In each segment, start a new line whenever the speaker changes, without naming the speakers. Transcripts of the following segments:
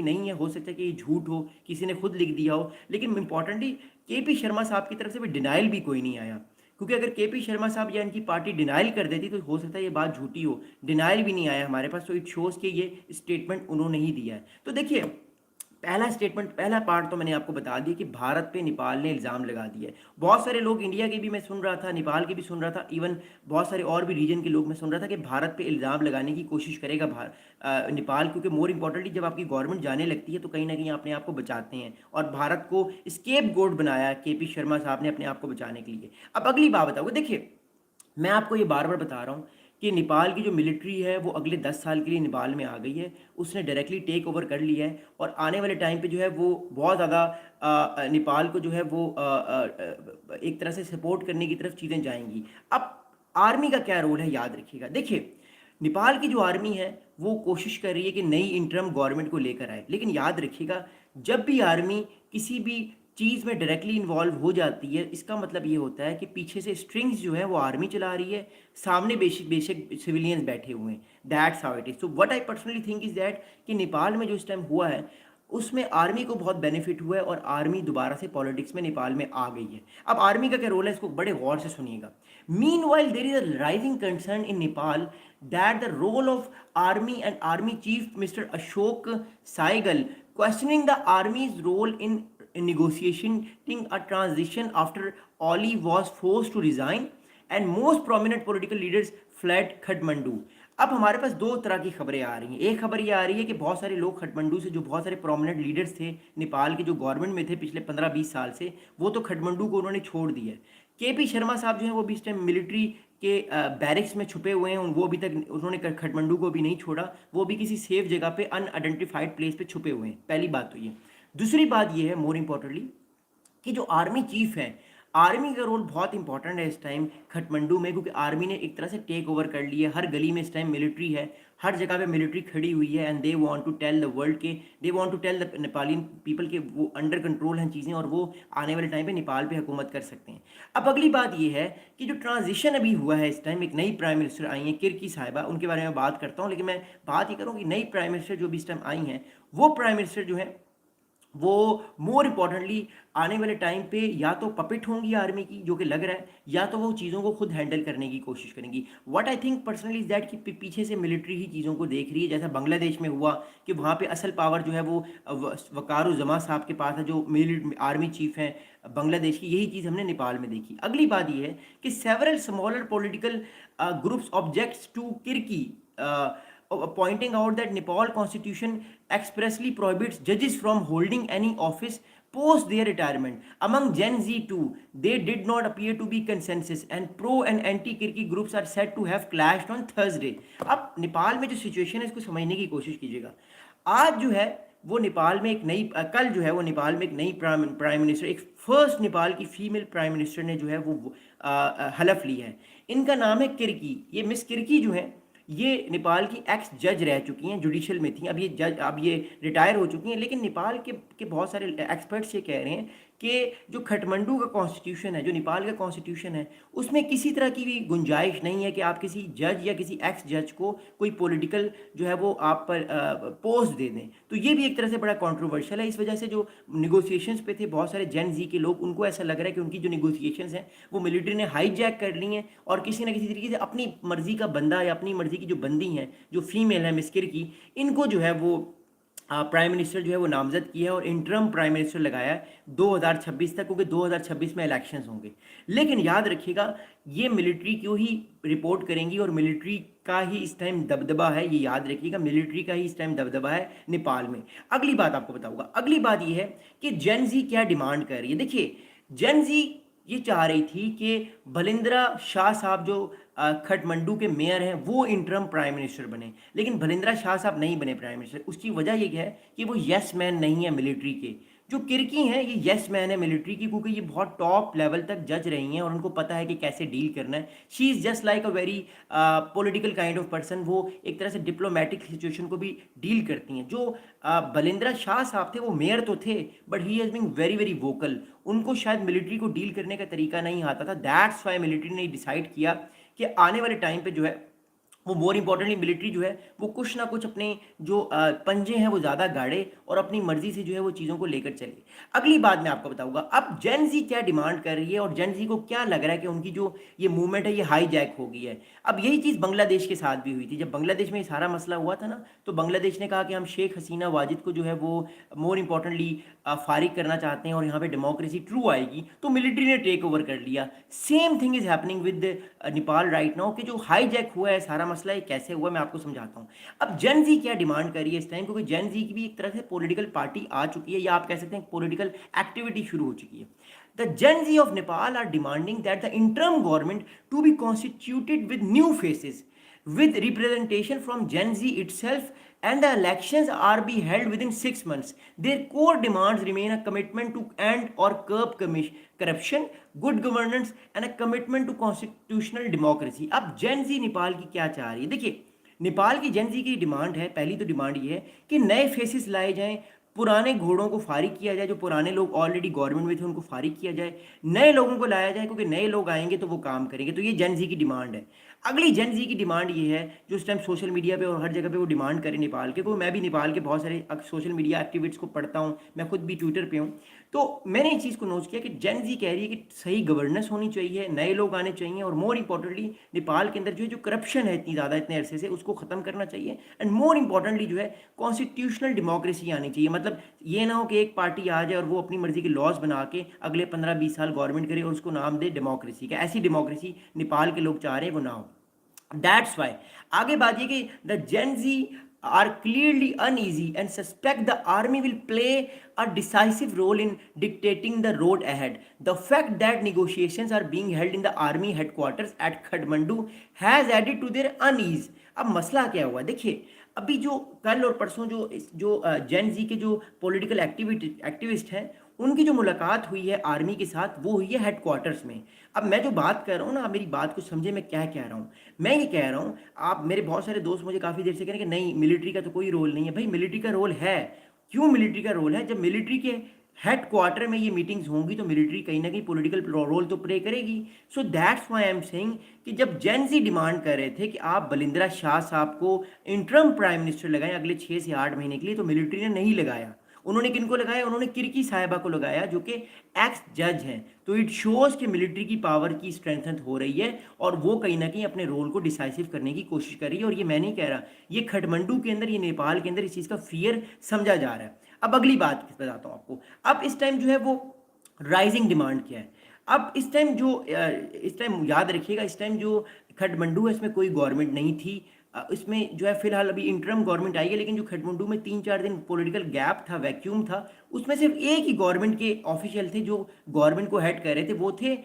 नहीं है, हो सकता है कि ये झूठ हो, किसी ने खुद लिख दिया हो, लेकिन इम्पॉर्टेंटली केपी शर्मा साहब की तरफ से भी डिनायल भी कोई नहीं आया, क्योंकि अगर केपी शर्मा साहब या इनकी पार्टी डिनायल कर देती तो हो सकता है ये बात झूठी हो। डिनायल भी नहीं आया हमारे पास, तो इट शोज़ कि ये स्टेटमेंट उन्होंने ही दिया है। तो देखिए, पहला स्टेटमेंट, पहला पार्ट तो मैंने आपको बता दिया कि भारत पे नेपाल ने इल्ज़ाम लगा दिया है। बहुत सारे लोग इंडिया के भी मैं सुन रहा था, नेपाल के भी सुन रहा था, इवन बहुत सारे और भी रीजन के लोग मैं सुन रहा था कि भारत पे इल्ज़ाम लगाने की कोशिश करेगा नेपाल, क्योंकि मोर इम्पोर्टेंटली जब आपकी गवर्नमेंट जाने लगती है तो कहीं ना कहीं अपने आप को बचाते हैं, और भारत को स्केप गोट बनाया केपी शर्मा साहब ने अपने आप को बचाने के लिए। अब अगली बात बताओगे, देखिए मैं आपको ये बार बार बता रहा हूँ कि नेपाल की जो मिलिट्री है वो अगले 10 साल के लिए नेपाल में आ गई है, उसने डायरेक्टली टेक ओवर कर लिया है, और आने वाले टाइम पे जो है वो बहुत ज़्यादा नेपाल को जो है वो एक तरह से सपोर्ट करने की तरफ चीज़ें जाएंगी। अब आर्मी का क्या रोल है, याद रखिएगा। देखिए, नेपाल की जो आर्मी है वो कोशिश कर रही है कि नई इंटरम गवर्नमेंट को लेकर आए, लेकिन याद रखिएगा, जब भी आर्मी किसी भी चीज़ में डायरेक्टली इन्वॉल्व हो जाती है, इसका मतलब ये होता है कि पीछे से स्ट्रिंग्स जो है वो आर्मी चला रही है, सामने बेसिक बेसिक सिविलियंस बैठे हुए हैं। That's how it is. So what I personally think is that कि नेपाल में जो इस टाइम हुआ है उसमें आर्मी को बहुत बेनिफिट हुआ है, और आर्मी दोबारा से पॉलिटिक्स में नेपाल में आ गई है। अब आर्मी का क्या रोल है, इसको बड़े गौर से सुनिएगा। Meanwhile there is a rising concern in Nepal that the role of army and army chief mister Ashok Saigal questioning the army's role in negotiating a transition after Ali was forced to resign and most prominent political leaders fled Kathmandu। अब हमारे पास दो तरह की खबरें आ रही हैं। एक खबर ये आ रही है कि बहुत सारे लोग खटमंडू से, जो बहुत सारे प्रोमिनेंट लीडर्स थे नेपाल के, जो गवर्नमेंट में थे पिछले 15-20 साल से, वो तो खटमंडू को उन्होंने छोड़ दिया है। केपी शर्मा साहब जो हैं वो भी इस टाइम मिलिट्री के बैरिक्स में छुपे हुए हैं, वो अभी तक उन्होंने खटमंडू को भी नहीं छोड़ा, वो भी किसी सेफ जगह पे अनआइडेंटिफाइड प्लेस पे छुपे हुए हैं। पहली बात तो ये। दूसरी बात ये है मोर इम्पोर्टेंटली कि जो आर्मी चीफ है, आर्मी का रोल बहुत इंपॉर्टेंट है इस टाइम खटमंडू में, क्योंकि आर्मी ने एक तरह से टेक ओवर कर लिया है। हर गली में इस टाइम मिलिट्री है, हर जगह पे मिलिट्री खड़ी हुई है, and they want to tell the world के, they want to tell the Nepali people के वो अंडर कंट्रोल हैं चीज़ें, और वो आने वाले टाइम पे नेपाल पे हुकूमत कर सकते हैं। अब अगली बात ये है कि जो ट्रांजिशन अभी हुआ है इस टाइम, एक नई प्राइम मिनिस्टर आई हैं किर्की साहिबा, उनके बारे में बात करता हूँ, लेकिन मैं बात ये करूँ कि नई प्राइम मिनिस्टर जो भी इस टाइम आई हैं, वो प्राइम मिनिस्टर जो है वो मोर इम्पॉर्टेंटली आने वाले टाइम पे या तो पपिट होंगी आर्मी की, जो कि लग रहा है, या तो वो चीज़ों को खुद हैंडल करने की कोशिश करेंगी। What I think personally is that कि पीछे से मिलिट्री ही चीज़ों को देख रही है, जैसा बांग्लादेश में हुआ कि वहाँ पे असल पावर जो है वो वकारुज्जमा साहब के पास है, जो आर्मी चीफ हैं बांग्लादेश की। यही चीज़ हमने नेपाल में देखी। अगली बात ये है कि several smaller political groups objects to Karki, pointing out that Nepal constitution expressly prohibits judges from holding any office post their retirement. Among Gen Z too, they did not appear to be consensus, and pro and anti Kirki groups are said to have clashed on Thursday। अब नेपाल में जो situation है इसको समझने की कोशिश कीजिएगा। आज जो है वो नेपाल में एक नई कल जो है वो नेपाल में एक नई प्राइम मिनिस्टर, एक फर्स्ट नेपाल की फीमेल प्राइम मिनिस्टर ने जो है वो हलफ ली है। इनका नाम है किर्की। ये मिस किर्की जो है ये नेपाल की एक्स जज रह चुकी हैं, जुडिशल में थी, अब ये जज, अब ये रिटायर हो चुकी हैं। लेकिन नेपाल के बहुत सारे एक्सपर्ट्स ये कह रहे हैं कि जो खटमंडू का कॉन्स्टिट्यूशन है, जो नेपाल का कॉन्स्टिट्यूशन है, उसमें किसी तरह की भी गुंजाइश नहीं है कि आप किसी जज या किसी एक्स जज को कोई पॉलिटिकल जो है वो आप पर पोस्ट दे दें। तो ये भी एक तरह से बड़ा कंट्रोवर्शियल है। इस वजह से जो निगोसिएशंस पे थे बहुत सारे जेन जी के लोग, उनको ऐसा लग रहा है कि उनकी जो निगोसिएशंस हैं वो मिलिट्री ने हाईजैक कर ली हैं, और किसी ना किसी तरीके से अपनी मर्जी का बंदा या अपनी मर्जी की जो बंदी हैं, जो फीमेल है मिस्किर की, इनको जो है वो प्राइम मिनिस्टर जो है वो नामजद किया है, और इंटरम प्राइम मिनिस्टर लगाया है 2026 तक, क्योंकि 2026 में इलेक्शंस होंगे। लेकिन याद रखिएगा, ये मिलिट्री क्यों ही रिपोर्ट करेंगी, और मिलिट्री का ही इस टाइम दबदबा है, ये याद रखिएगा, मिलिट्री का ही इस टाइम दबदबा है नेपाल में। अगली बात आपको बताऊंगा। अगली बात ये है कि जेन जी क्या डिमांड कर रही है। देखिए, जेन जी ये चाह रही थी कि भलिंद्रा शाह साहब जो खटमंडू के मेयर हैं वो इंटरम प्राइम मिनिस्टर बने, लेकिन भलिंद्रा शाह साहब नहीं बने प्राइम मिनिस्टर। उसकी वजह ये है कि वो यस मैन नहीं है मिलिट्री के। जो किर्की हैं ये यस मैन है मिलिट्री की, क्योंकि ये बहुत टॉप लेवल तक जज रही हैं और उनको पता है कि कैसे डील करना है। She is just like a very political kind of person. वो एक तरह से डिप्लोमेटिक सिचुएशन को भी डील करती हैं। जो भलिंद्रा शाह साहब थे वो मेयर तो थे, but he has been very very vocal. उनको शायद मिलिट्री को डील करने का तरीका नहीं आता था। दैट्स वाई मिलिट्री ने डिसाइड किया कि आने वाले टाइम पे जो है वो मोर इंपॉर्टेंटली मिलिट्री जो है वो कुछ ना कुछ अपने जो पंजे हैं वो ज़्यादा गाड़े और अपनी मर्जी से जो है वो चीज़ों को लेकर चले। अगली बात मैं आपको बताऊंगा अब जेन जी क्या डिमांड कर रही है और जेन जी को क्या लग रहा है कि उनकी जो ये मूवमेंट है ये हाईजैक हो गई है। अब यही चीज़ बांग्लादेश के साथ भी हुई थी। जब बांग्लादेश में ये सारा मसला हुआ था ना, तो बांग्लादेश ने कहा कि हम शेख हसीना वाजिद को जो है वो मोर इंपॉर्टेंटली फारिग करना चाहते हैं और यहाँ पे डेमोक्रेसी ट्रू आएगी, तो मिलिट्री ने टेक ओवर कर लिया। Same thing is happening with Nepal right now कि जो हाईजैक हुआ है सारा मसला ये कैसे हुआ मैं आपको समझाता हूँ। अब जेन जी क्या डिमांड कर रही है इस टाइम, क्योंकि जेन जी की भी एक तरह से पॉलिटिकल पार्टी आ चुकी है या आप कह सकते हैं पॉलिटिकल एक्टिविटी शुरू हो चुकी है। The Gen Z of Nepal are demanding that the interim government to be constituted with new faces, with representation from Gen Z itself, and the elections are be held within 6 months. Their core demands remain a commitment to end or curb corruption, good governance, and a commitment to constitutional democracy. अब Gen Z Nepal की क्या चाह रही है? देखिए, नेपाल की जेन जी की demand है, पहली तो डिमांड ये है कि नए फेसेस लाए जाएं, पुराने घोड़ों को फारिग किया जाए, जो पुराने लोग ऑलरेडी गवर्नमेंट में थे उनको फारिग किया जाए, नए लोगों को लाया जाए, क्योंकि नए लोग आएंगे तो वो काम करेंगे। तो ये जेन जी की डिमांड है। अगली जेन जी की डिमांड ये है जो इस टाइम सोशल मीडिया पे और हर जगह पे वो डिमांड करे नेपाल के, क्योंकि मैं भी नेपाल के बहुत सारे सोशल मीडिया एक्टिविस्ट को पढ़ता हूँ, मैं खुद भी ट्विटर पे हूँ, तो मैंने इस चीज़ को नोट किया कि जेन जी कह रही है कि सही गवर्नेंस होनी चाहिए, नए लोग आने चाहिए, और मोर इंपॉर्टेंटली नेपाल के अंदर जो करप्शन है इतनी ज़्यादा इतने अरसे से उसको ख़त्म करना चाहिए, एंड मोर इंपॉर्टेंटली जो है कॉन्स्टिट्यूशनल डेमोक्रेसी आनी चाहिए। मतलब ये ना हो कि एक पार्टी आ जाए और वो अपनी मर्जी के लॉज बना के अगले 15-20 साल गवर्नमेंट करे और उसको नाम दे डेमोक्रेसी का। ऐसी डेमोक्रेसी नेपाल के लोग चाह रहे हैं वो ना हो। दैट्स वाई आगे बात ये कि the Gen Z are clearly uneasy and suspect the army will play a decisive role in dictating the road ahead. The fact that negotiations are being held in the army headquarters at Kathmandu has added to their unease. अब मसला क्या हुआ देखिए, अभी जो कल और परसों जो जेन जी के जो पॉलिटिकल एक्टिविस्ट हैं उनकी जो मुलाकात हुई है आर्मी के साथ वो हुई है हेडक्वार्टर्स में। अब मैं जो बात कर रहा हूँ ना, आप मेरी बात को समझे मैं क्या कह रहा हूँ। मैं ये कह रहा हूँ, आप मेरे बहुत सारे दोस्त मुझे काफ़ी देर से कह रहे हैं कि नहीं मिलिट्री का तो कोई रोल नहीं है। भाई मिलिट्री का रोल है। क्यों मिलिट्री का रोल है? जब मिलिट्री के हेड क्वार्टर में ये मीटिंग्स होंगी तो मिलिट्री कहीं ना कहीं पॉलिटिकल रोल तो प्ले करेगी। So that's why I am saying कि जब जेन जी डिमांड कर रहे थे कि आप बलिंद्रा शाह साहब को इंटरम प्राइम मिनिस्टर लगाएं अगले 6 से 8 महीने के लिए, तो मिलिट्री ने नहीं लगाया। उन्होंने किनको लगाया? उन्होंने किरकी साहिबा को लगाया जो कि एक्स जज हैं। तो इट शोज कि मिलिट्री की पावर की स्ट्रेंथन हो रही है और वो कहीं ना कहीं अपने रोल को डिसाइसिव करने की कोशिश कर रही है। और ये मैं नहीं कह रहा, ये खटमंडू के अंदर, ये नेपाल के अंदर इस चीज़ का फियर समझा जा रहा है। अब अगली बात बताता हूँ आपको। अब इस टाइम जो है वो राइजिंग डिमांड क्या है। अब इस टाइम याद रखिएगा, इस टाइम जो खटमंडू है इसमें कोई गवर्नमेंट नहीं थी। इसमें जो है फिलहाल अभी इंटरम गवर्नमेंट आई है, लेकिन जो खटमंडू में 3-4 दिन पॉलिटिकल गैप था, वैक्यूम था, उसमें सिर्फ एक ही गवर्नमेंट के ऑफिशियल थे जो गवर्नमेंट को हेड कर रहे थे, वो थे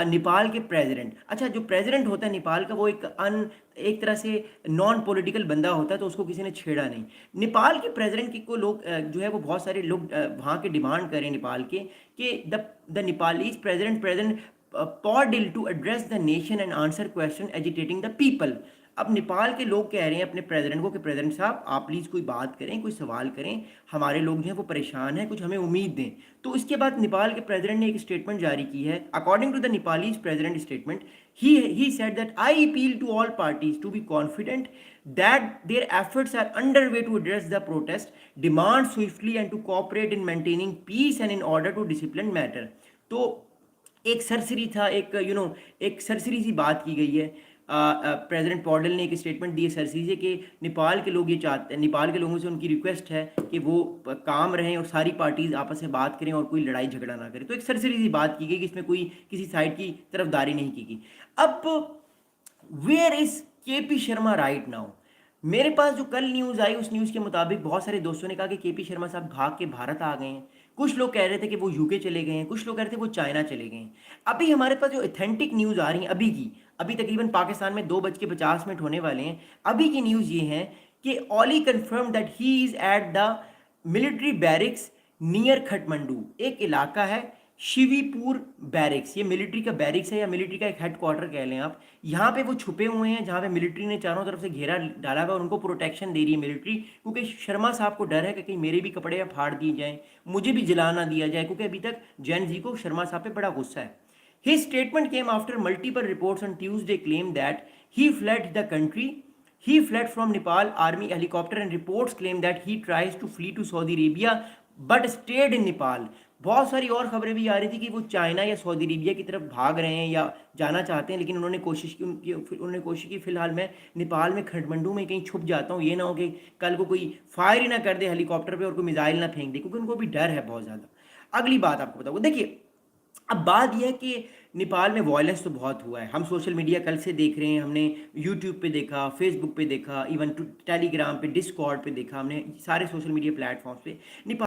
नेपाल के प्रेसिडेंट। अच्छा, जो प्रेसिडेंट होता है नेपाल का वो एक तरह से नॉन पॉलिटिकल बंदा होता है, तो उसको किसी ने छेड़ा नहीं। नेपाल के प्रेसिडेंट की को लोग जो है वो बहुत सारे लोग वहाँ के डिमांड करें नेपाल के कि the Nepalese president Paudel to address the nation and answer question agitating the people. अब नेपाल के लोग कह रहे हैं अपने प्रेसिडेंट को कि प्रेसिडेंट साहब आप प्लीज़ कोई बात करें, कोई सवाल करें, हमारे लोग जो हैं वो परेशान हैं, कुछ हमें उम्मीद दें। तो इसके बाद नेपाल के प्रेसिडेंट ने एक स्टेटमेंट जारी की है। According to the Nepalese president statement, he said that I appeal to all parties to be confident that their efforts are underway to address the protest demand swiftly and to cooperate in maintaining peace and in order to discipline matter। तो एक सरसरी था, एक सरसरी सी बात की गई है। President पॉडल ने एक स्टेटमेंट दी है सरसरी से कि नेपाल के लोग ये चाहते हैं, नेपाल के लोगों से उनकी रिक्वेस्ट है कि वो काम रहें और सारी पार्टीज आपस में बात करें और कोई लड़ाई झगड़ा ना करें। तो एक सरसरी सी बात की गई कि इसमें कोई किसी साइड की तरफदारी नहीं की गई। अब where is KP Sharma right now? मेरे पास जो कल न्यूज़ आई उस न्यूज़ के मुताबिक बहुत सारे दोस्तों ने कहा कि केपी शर्मा साहब भाग के भारत आ गए हैं। कुछ लोग कह रहे थे कि वो यूके चले गए हैं, कुछ लोग कह रहे थे वो चाइना चले गए हैं। अभी हमारे पास जो ऑथेंटिक न्यूज़ आ रही है अभी तकरीबन पाकिस्तान में 2:50 होने वाले हैं, अभी की न्यूज़ ये है कि Oli confirm that he is at the military barracks near Kathmandu. एक इलाका है शिवीपुर बैरिक्स, ये मिलिट्री का बैरिक्स है या मिलिट्री का एक हेडक्वार्टर कह लें आप। यहाँ पे वो छुपे हुए हैं जहाँ पे मिलिट्री ने चारों तरफ से घेरा डाला हुआ है, उनको प्रोटेक्शन दे रही है मिलिट्री, क्योंकि शर्मा साहब को डर है कि कहीं मेरे भी कपड़े फाड़ दिए जाएं, मुझे भी जला ना दिया जाए, क्योंकि अभी तक जैन जी को शर्मा साहब पे बड़ा गुस्सा है। His statement came after multiple reports on Tuesday claimed that he fled the country He fled from Nepal army helicopter and reports claim that he tries to flee to Saudi Arabia but stayed in Nepal. बहुत सारी और खबरें भी आ रही थी कि वो China या सऊदी अरेबिया की तरफ भाग रहे हैं या जाना चाहते हैं, लेकिन उन्होंने कोशिश की फिलहाल मैं नेपाल में खठमंडू में कहीं छुप जाता हूँ, ये ना हो कि कल को कोई फायर ही ना कर दे हेलीकॉप्टर पे और कोई मिसाइल ना फेंक दे, क्योंकि उनको भी डर है बहुत ज़्यादा। अगली बात आपको बताऊँ, देखिए अब बात यह है कि नेपाल में वॉयलेंस तो बहुत हुआ है, हम सोशल मीडिया कल से देख रहे हैं, हमने यूट्यूब पे देखा, फेसबुक पे देखा, इवन टेलीग्राम पे, डिस्कॉर्ड पे देखा, हमने सारे सोशल मीडिया प्लेटफॉर्म्स पे नेपाल